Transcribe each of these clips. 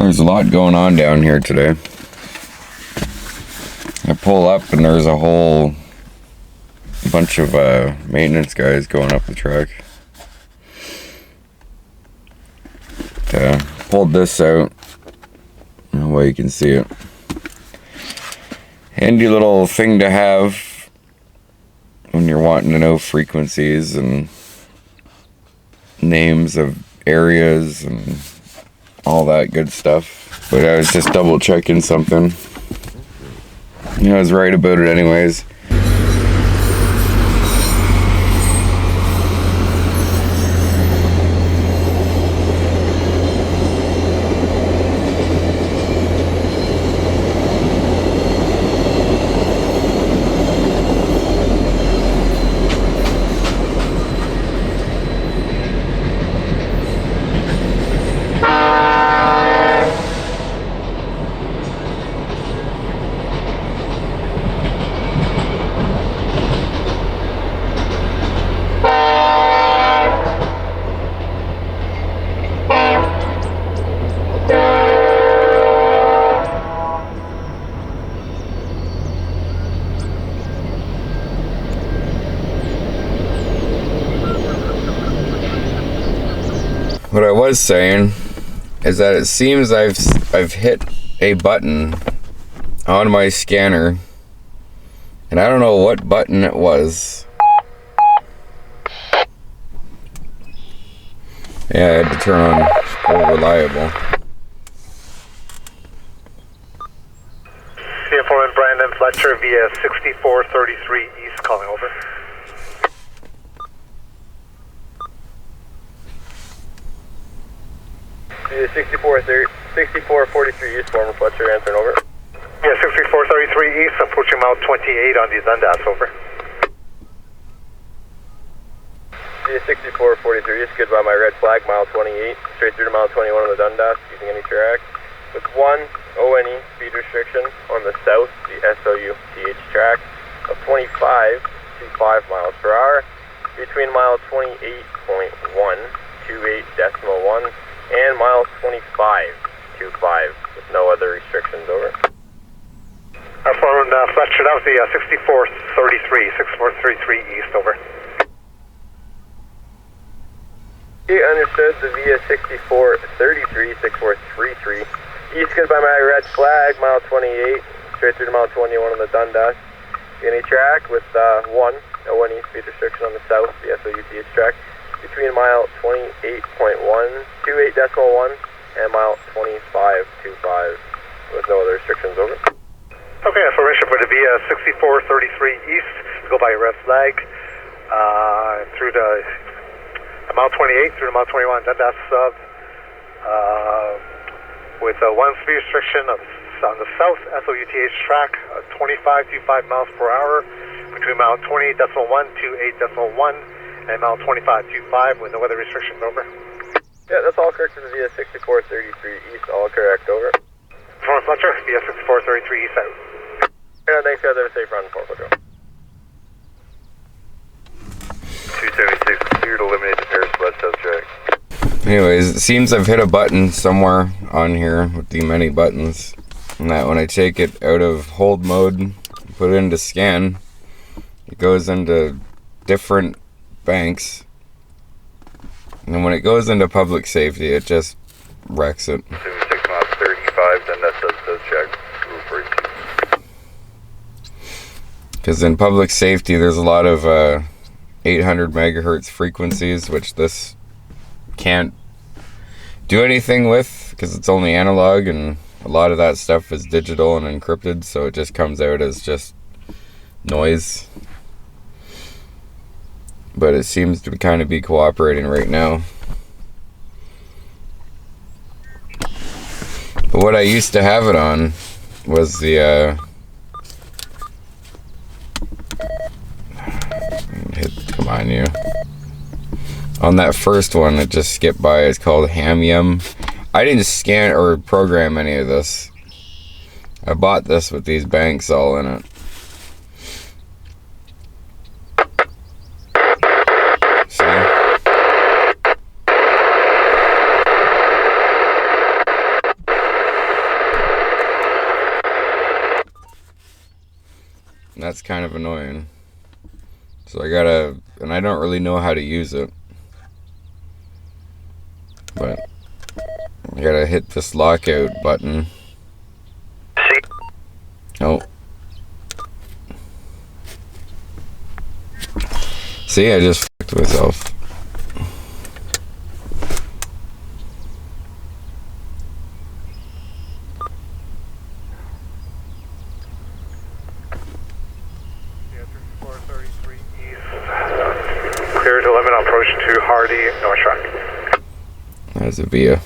There's a lot going on down here today. I pull up and there's a whole bunch of maintenance guys going up the track. Pulled this out. That way you can see it. Handy little thing to have when you're wanting to know frequencies and names of areas and all that good stuff. But I was just double checking something. I was right about it anyways. What I was saying is that it seems I've hit a button on my scanner, and I don't know what button it was. Yeah, I had to turn on Full Reliable. CF4 and Brandon Fletcher via 6433 East calling over. Via 6443 East, former Fletcher, answering over. Yeah, 6433 East, approaching mile 28 on the Dundas, over. Via 6443 East, goodbye my red flag, mile 28, straight through to mile 21 on the Dundas, using any track. With one ONE speed restriction on the south, the SOU-TH track of 25 to 5 miles per hour, between mile 28.1, 28.1, and mile 25 to 5 with no other restrictions, over. From Fletcher, that was the 6433, 6433 East, over. Okay, understood, the via 6433, 6433 East, goodbye my red flag, mile 28, straight through to mile 21 on the Dundas. Any track with one ONE speed restriction on the south, the SOU-TH track, between mile 28.1, 28.1, and mile 25.25 with no other restrictions, over. Okay, information for the via 6433 East, go by red flag, through to mile 28, through to mile 21, Dundas sub, with one speed restriction on the south SOU-TH track, 25 to 5 miles per hour, between mile 28.1 to 8.1, and mile 25.25 with no weather restrictions, over. Yeah, that's all correct for the via 6433 East, all correct, over. From Fletcher, via 6433 East out. Yeah, thanks guys, have a safe run, Fletcher. 276, clear to eliminate the Paris West South track. Anyways, it seems I've hit a button somewhere on here with the many buttons, and that when I take it out of hold mode, put it into scan, it goes into different banks, and when it goes into public safety, it just wrecks it. 76 miles 35, then that's the check. Because in public safety, there's a lot of 800 megahertz frequencies, which this can't do anything with because it's only analog, and a lot of that stuff is digital and encrypted, so it just comes out as just noise. But it seems to kind of be cooperating right now. But what I used to have it on was the come on, you. On that first one that just skipped by, it's called Ham Yum. I didn't scan or program any of this. I bought this with these banks all in it. that's kind of annoying. So I gotta, and I don't really know how to use it, but I gotta hit this lockout button. Oh. See, I just fucked myself. Clear to limit approach to Hardy, North Track. There's a via.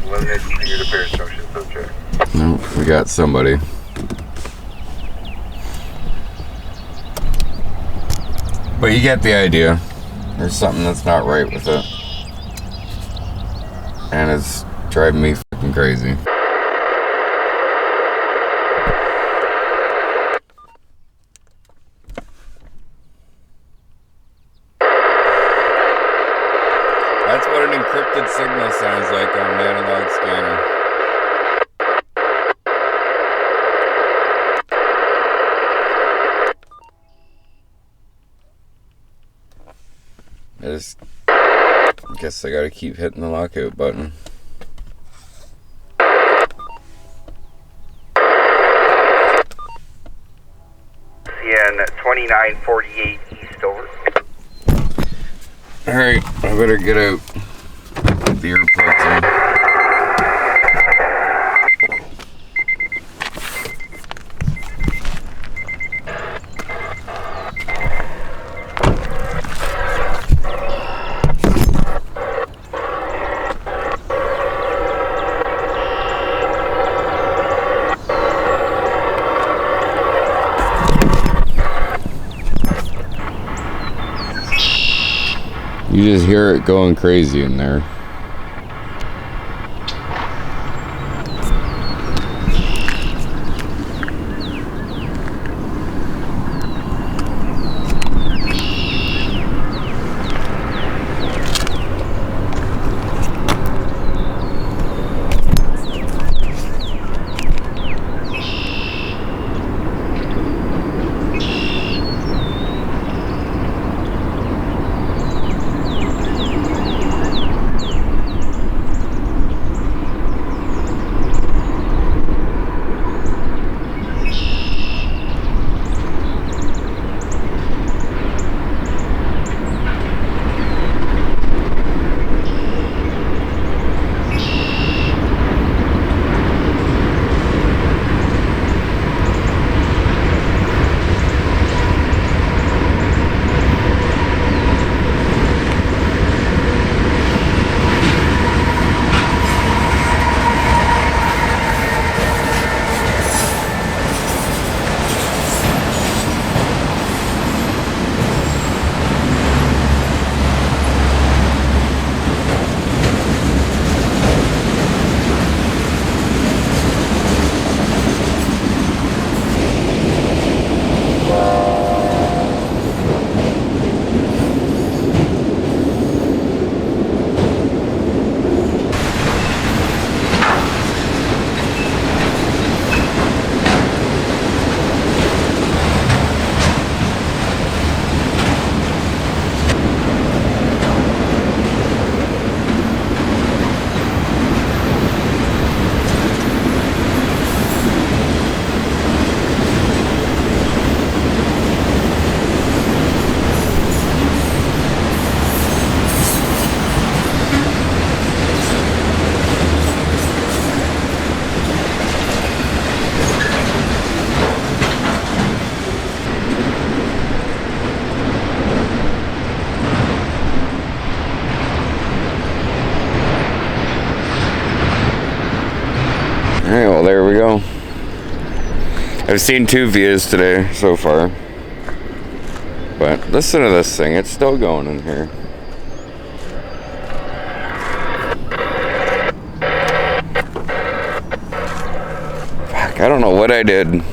Eliminate clear to Paris Junction, subject. No, we got somebody. But you get the idea. There's something that's not right with it. And it's driving me fucking crazy. That's what an encrypted signal sounds like on an analog scanner. I guess I gotta keep hitting the lockout button. CN 2948 east over. Alright, I better get out. Get the earplugs in. You just hear it going crazy in there. Alright, well there we go. I've seen 2 views today so far. But listen to this thing, it's still going in here. Fuck, I don't know what I did.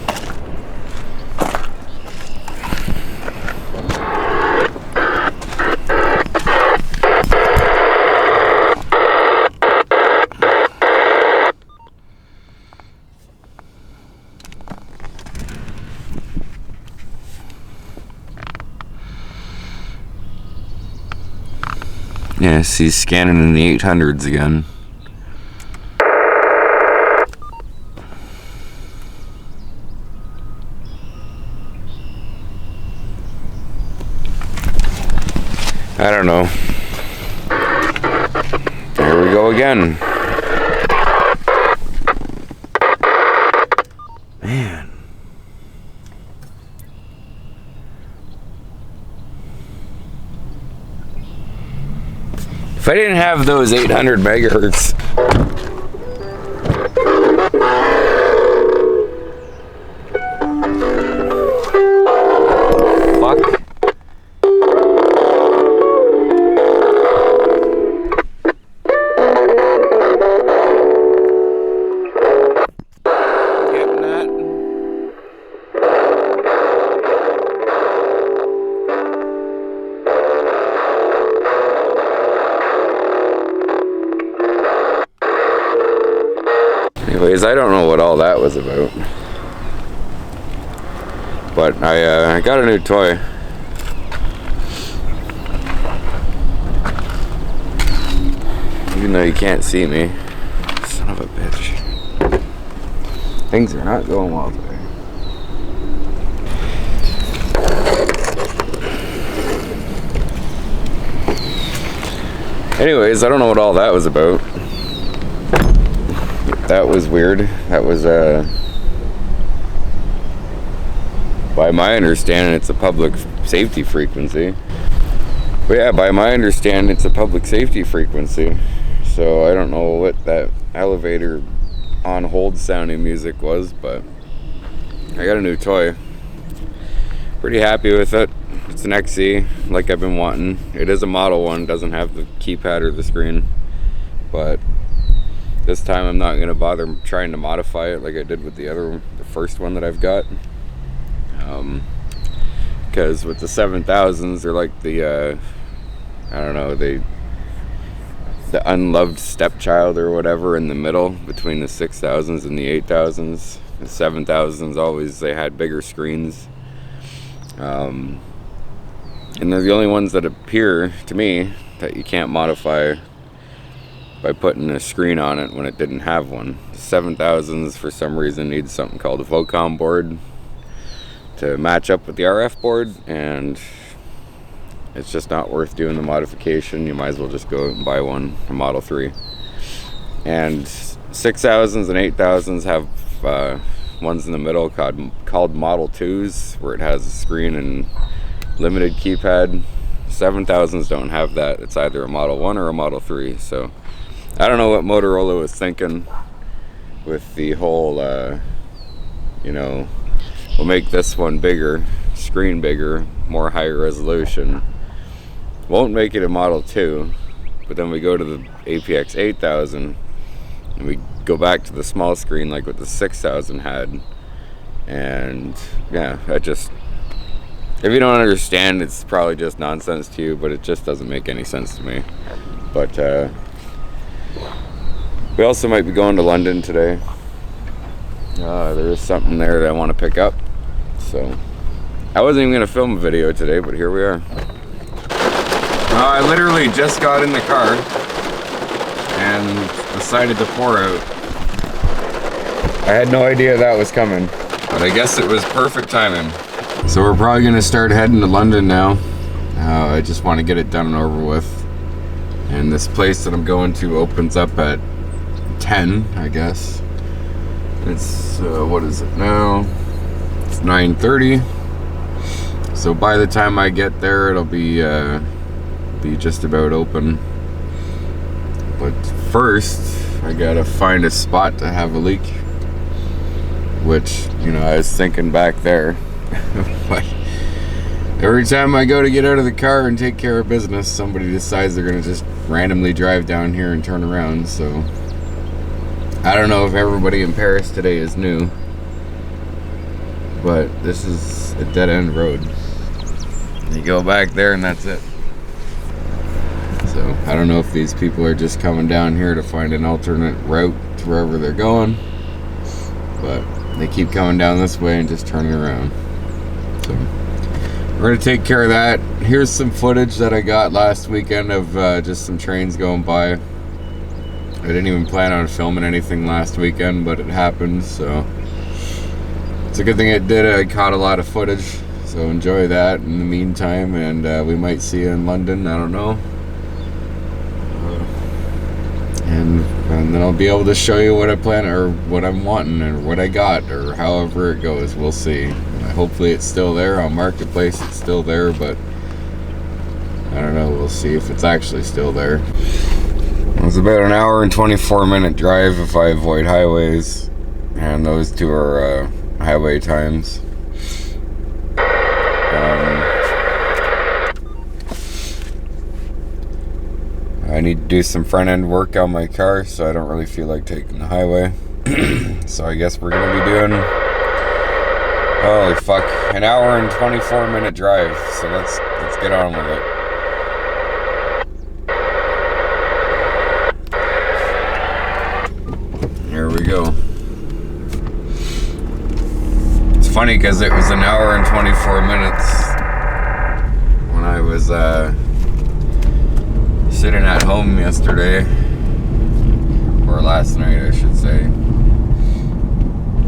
Yes, he's scanning in the 800s again. I don't know. Here we go again. Man. If I didn't have those 800 megahertz, fuck. Getting that? Anyways, I don't know what all that was about, but I got a new toy. Even though you can't see me. Son of a bitch. Things are not going well today. Anyways, I don't know what all that was about. That was weird. That was, by my understanding, it's a public safety frequency. But yeah, by my understanding, it's a public safety frequency. So I don't know what that elevator on hold sounding music was, but I got a new toy. Pretty happy with it. It's an XE, like I've been wanting. It is a Model 1, doesn't have the keypad or the screen, but this time I'm not gonna bother trying to modify it like I did with the first one that I've got. Because with the 7000s, they're like the, I don't know, the unloved stepchild or whatever in the middle between the 6000s and the 8000s. The 7000s always, they had bigger screens. And they're the only ones that appear to me that you can't modify by putting a screen on it when it didn't have one. The 7000s for some reason need something called a Vocom board to match up with the RF board, and it's just not worth doing the modification. You might as well just go and buy one, a Model 3. And 6000s and 8000s have ones in the middle called Model 2s, where it has a screen and limited keypad. 7000s don't have that. It's either a Model 1 or a Model 3. So I don't know what Motorola was thinking with the whole, you know, we'll make this one bigger, screen bigger, more higher resolution. Won't make it a Model 2, but then we go to the APX 8000 and we go back to the small screen like what the 6000 had. And yeah, I just, if you don't understand, it's probably just nonsense to you, but it just doesn't make any sense to me. But we also might be going to London today. There is something there that I want to pick up. So I wasn't even going to film a video today, but here we are. I literally just got in the car and decided to pour out. I had no idea that was coming, but I guess it was perfect timing. So we're probably going to start heading to London now. I just want to get it done and over with. And this place that I'm going to opens up at 10, I guess. It's, what is it now? It's 9:30. So by the time I get there, it'll be just about open. But first, I gotta find a spot to have a leak. Which, you know, I was thinking back there. Every time I go to get out of the car and take care of business, somebody decides they're gonna just randomly drive down here and turn around, so I don't know if everybody in Paris today is new, but this is a dead-end road. You go back there and that's it. So I don't know if these people are just coming down here to find an alternate route to wherever they're going, but they keep coming down this way and just turning around. So we're gonna take care of that. Here's some footage that I got last weekend of just some trains going by. I didn't even plan on filming anything last weekend, but it happened, so it's a good thing it did. I caught a lot of footage, so enjoy that in the meantime, and we might see you in London, I don't know. And then I'll be able to show you what I plan, or what I'm wanting, or what I got, or however it goes. We'll see. Hopefully it's still there on Marketplace. It's still there, but I don't know. We'll see if it's actually still there. It was about an hour and 24-minute drive if I avoid highways, and those two are highway times. I need to do some front end work on my car, so I don't really feel like taking the highway. So I guess we're gonna be doing, holy fuck, an hour and 24-minute drive. So let's get on with it. Here we go. It's funny because it was an hour and 24 minutes when I was sitting at home yesterday, or last night I should say,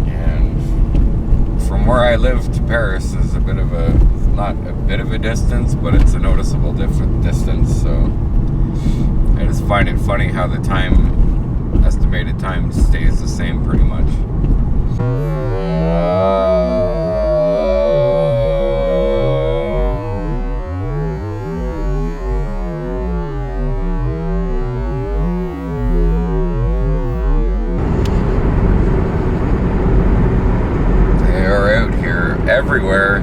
and from where I live to Paris is a bit of a, not a bit of a distance, but it's a noticeable distance, so I just find it funny how the estimated time stays the same pretty much. Everywhere,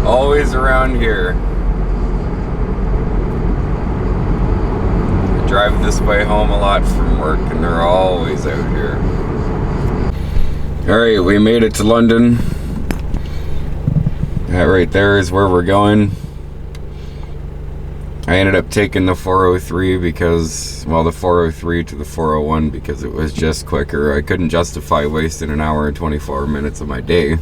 always around here. I drive this way home a lot from work, and they're always out here. Alright, we made it to London. That right there is where we're going. I ended up taking the 403 because, well, the 403 to the 401 because it was just quicker. I couldn't justify wasting an hour and 24 minutes of my day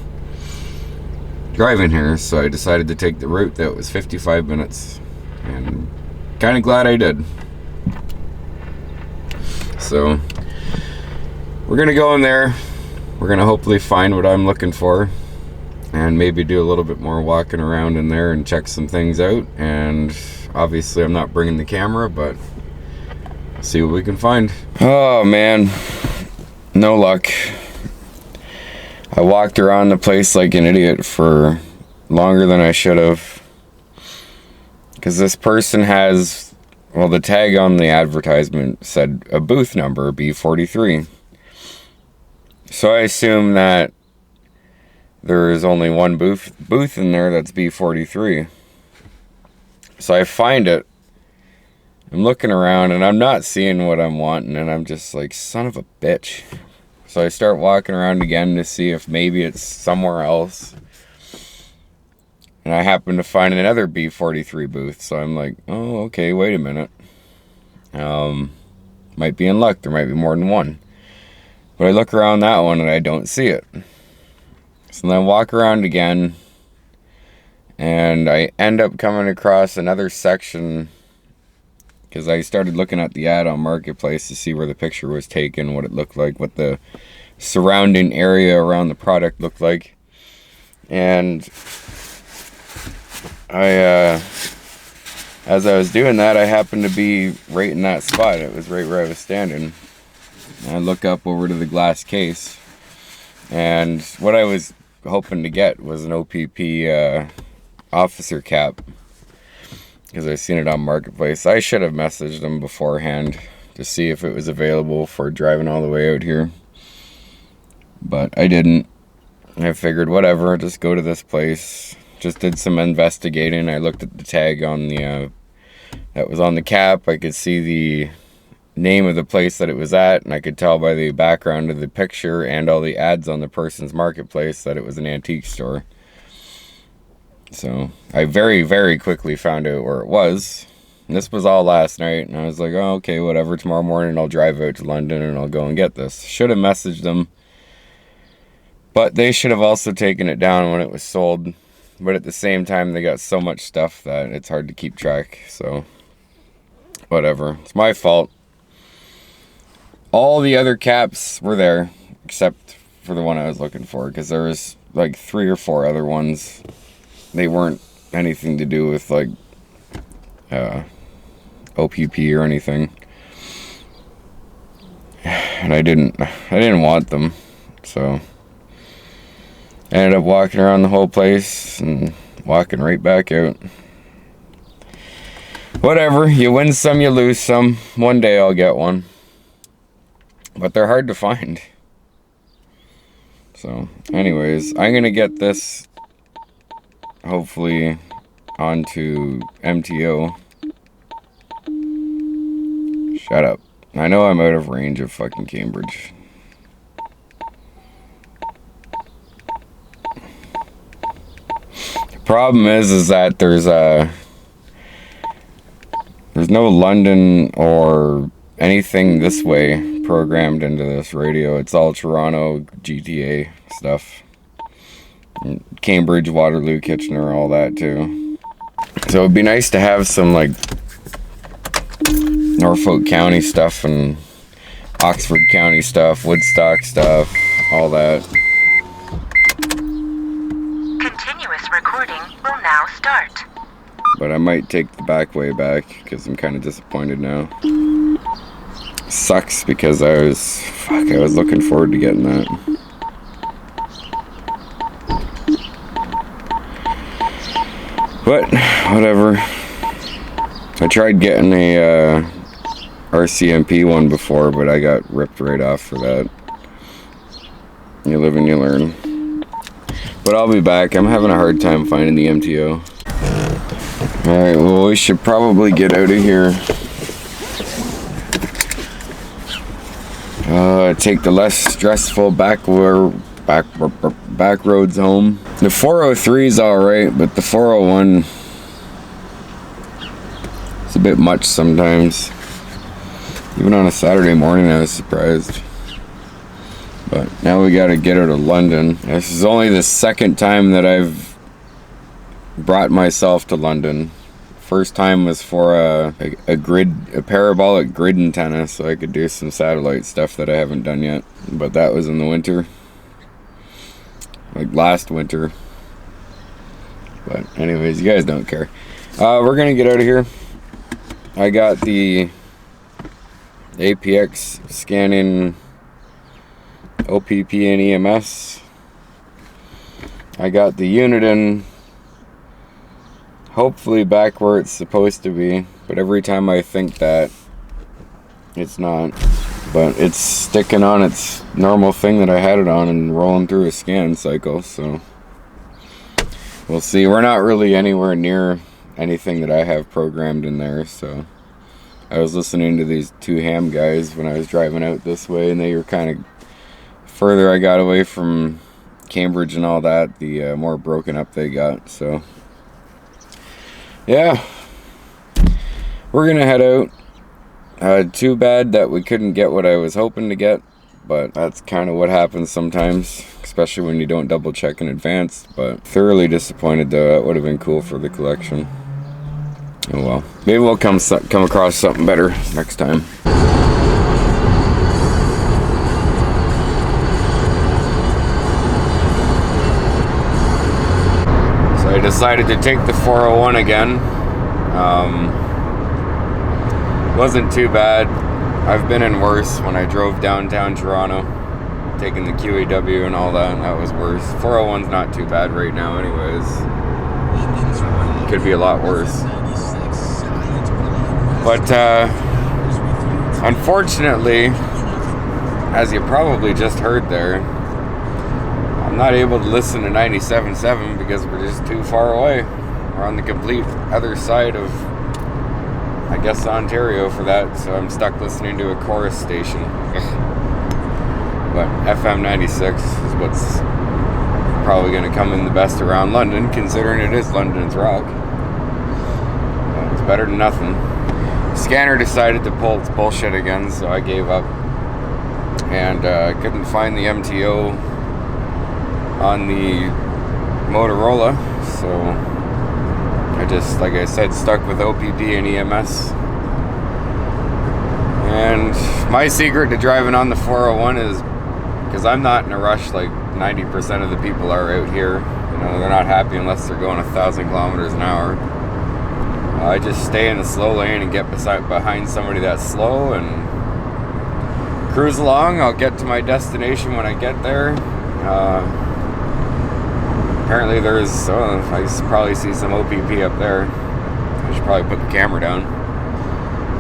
driving here, so I decided to take the route that was 55 minutes, and kind of glad I did. So we're gonna go in there, we're gonna hopefully find what I'm looking for, and maybe do a little bit more walking around in there and check some things out. And obviously I'm not bringing the camera, but see what we can find. Oh man, no luck. I walked around the place like an idiot for longer than I should have, because this person has, well, the tag on the advertisement said a booth number, B43. So I assume that there is only one booth in there that's B43. So I find it, I'm looking around and I'm not seeing what I'm wanting, and I'm just like, son of a bitch. So I start walking around again to see if maybe it's somewhere else, and I happen to find another B43 booth. So I'm like, oh, okay, wait a minute. Might be in luck, there might be more than one. But I look around that one and I don't see it. So then I walk around again, and I end up coming across another section, because I started looking at the ad on Marketplace to see where the picture was taken, what it looked like, what the surrounding area around the product looked like. And as I was doing that, I happened to be right in that spot. It was right where I was standing. And I look up over to the glass case, and what I was hoping to get was an OPP officer cap, because I seen it on Marketplace. I should have messaged them beforehand to see if it was available for driving all the way out here, but I didn't. I figured whatever, just go to this place. Just did some investigating. I looked at the tag on the that was on the cap. I could see the name of the place that it was at, and I could tell by the background of the picture and all the ads on the person's Marketplace that it was an antique store. So I very, very quickly found out where it was. And this was all last night, and I was like, oh, okay, whatever. Tomorrow morning I'll drive out to London and I'll go and get this. Should have messaged them But they should have also taken it down when it was sold. But at the same time, they got so much stuff that it's hard to keep track. So, whatever. It's my fault. All the other caps were there, except for the one I was looking for. Because there was like 3 or 4 other ones. They weren't anything to do with like OPP or anything. And I didn't want them. So I ended up walking around the whole place and walking right back out. Whatever, you win some, you lose some. One day I'll get one. But they're hard to find. So, anyways, I'm gonna get this hopefully onto MTO. Shut up. I know I'm out of range of fucking Cambridge. The problem is that there's no London or anything this way programmed into this radio. It's all Toronto, GTA stuff. Cambridge, Waterloo, Kitchener, all that too. So it'd be nice to have some like Norfolk County stuff and Oxford County stuff, Woodstock stuff, all that. Continuous recording will now start. But I might take the back way back because I'm kind of disappointed now. Sucks because I was looking forward to getting that. But whatever. I tried getting a RCMP one before, but I got ripped right off for that. You live and you learn. But I'll be back. I'm having a hard time finding the MTO. Alright, well, we should probably get out of here. Take the less stressful back roads home. The 403 is alright, but the 401... it's a bit much sometimes. Even on a Saturday morning I was surprised. But now we gotta get out of London. This is only the second time that I've brought myself to London. First time was for a parabolic grid antenna, so I could do some satellite stuff that I haven't done yet. But that was in the winter. Like last winter. But anyways, you guys don't care. We're gonna get out of here. I got the APX scanning OPP and EMS. I got the Uniden hopefully back where it's supposed to be, but every time I think that, it's not. But it's sticking on its normal thing that I had it on and rolling through a scan cycle, so we'll see. We're not really anywhere near anything that I have programmed in there, so I was listening to these 2 ham guys when I was driving out this way, and they were kind of further I got away from Cambridge and all that, the more broken up they got. So yeah, we're gonna head out. Too bad that we couldn't get what I was hoping to get, but that's kind of what happens sometimes, especially when you don't double check in advance. But thoroughly disappointed though. That would have been cool for the collection. Oh well, maybe we'll come across something better next time. So I decided to take the 401 again. Wasn't too bad. I've been in worse when I drove downtown Toronto, taking the QEW and all that, and that was worse. 401's not too bad right now anyways. Could be a lot worse. But unfortunately, as you probably just heard there, I'm not able to listen to 97.7 because we're just too far away. We're on the complete other side of, I guess, Ontario for that, so I'm stuck listening to a chorus station. But FM 96 is what's probably going to come in the best around London, considering it is London's rock. But it's better than nothing. Scanner decided to pull its bullshit again, so I gave up. And couldn't find the MTO on the Motorola, so I just, like I said, stuck with OPP and EMS. And my secret to driving on the 401 is because I'm not in a rush like 90% of the people are out here. You know, they're not happy unless they're going 1,000 kilometers an hour. I just stay in the slow lane and get behind somebody that's slow and cruise along. I'll get to my destination when I get there. Apparently there's, I probably see some OPP up there. I should probably put the camera down.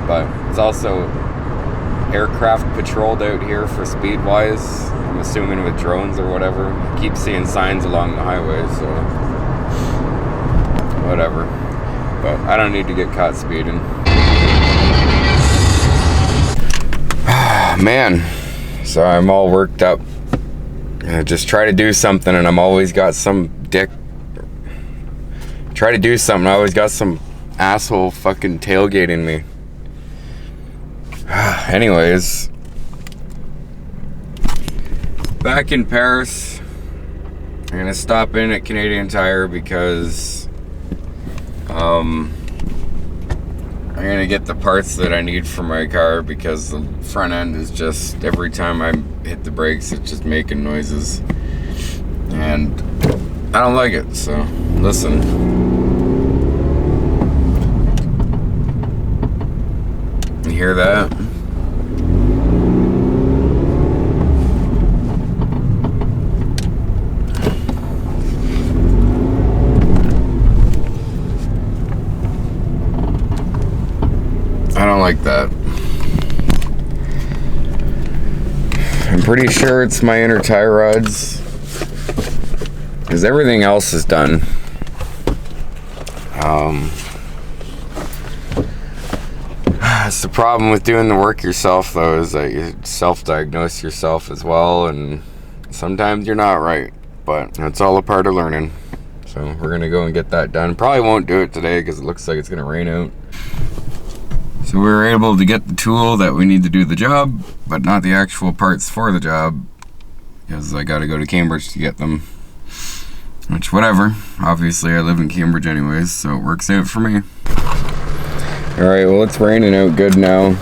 But it's also aircraft patrolled out here for speed wise. I'm assuming with drones or whatever. I keep seeing signs along the highway, so whatever. But I don't need to get caught speeding. Man, so I'm all worked up. I just try to do something and I'm always got some dick. Try to do something, I always got some asshole fucking tailgating me. Anyways, back in Paris, I'm gonna stop in at Canadian Tire because I'm gonna get the parts that I need for my car because the front end is just, every time I hit the brakes, it's just making noises. And I don't like it, so listen. You hear that? I don't like that. I'm pretty sure it's my inner tie rods, because everything else is done. That's the problem with doing the work yourself, though, is that you self-diagnose yourself as well, and sometimes you're not right, but it's all a part of learning. So we're gonna go and get that done. Probably won't do it today because it looks like it's gonna rain out. So we were able to get the tool that we need to do the job, but not the actual parts for the job, because I gotta go to Cambridge to get them. Which, whatever. Obviously I live in Cambridge anyways, so it works out for me. Alright, well, it's raining out good now,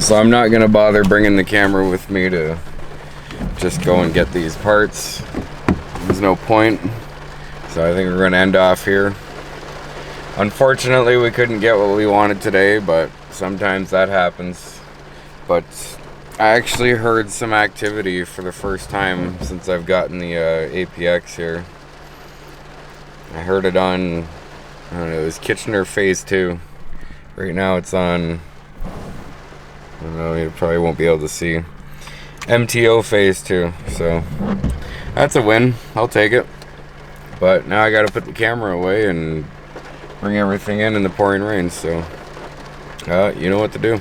so I'm not gonna bother bringing the camera with me to just go and get these parts. There's no point. So I think we're gonna end off here. Unfortunately, we couldn't get what we wanted today, but sometimes that happens. But I actually heard some activity for the first time since I've gotten the APX here. I heard it on, I don't know, it was Kitchener Phase 2. Right now it's on, I don't know, you probably won't be able to see, MTO Phase 2. So that's a win. I'll take it. But now I gotta put the camera away and bring everything in the pouring rain, so you know what to do.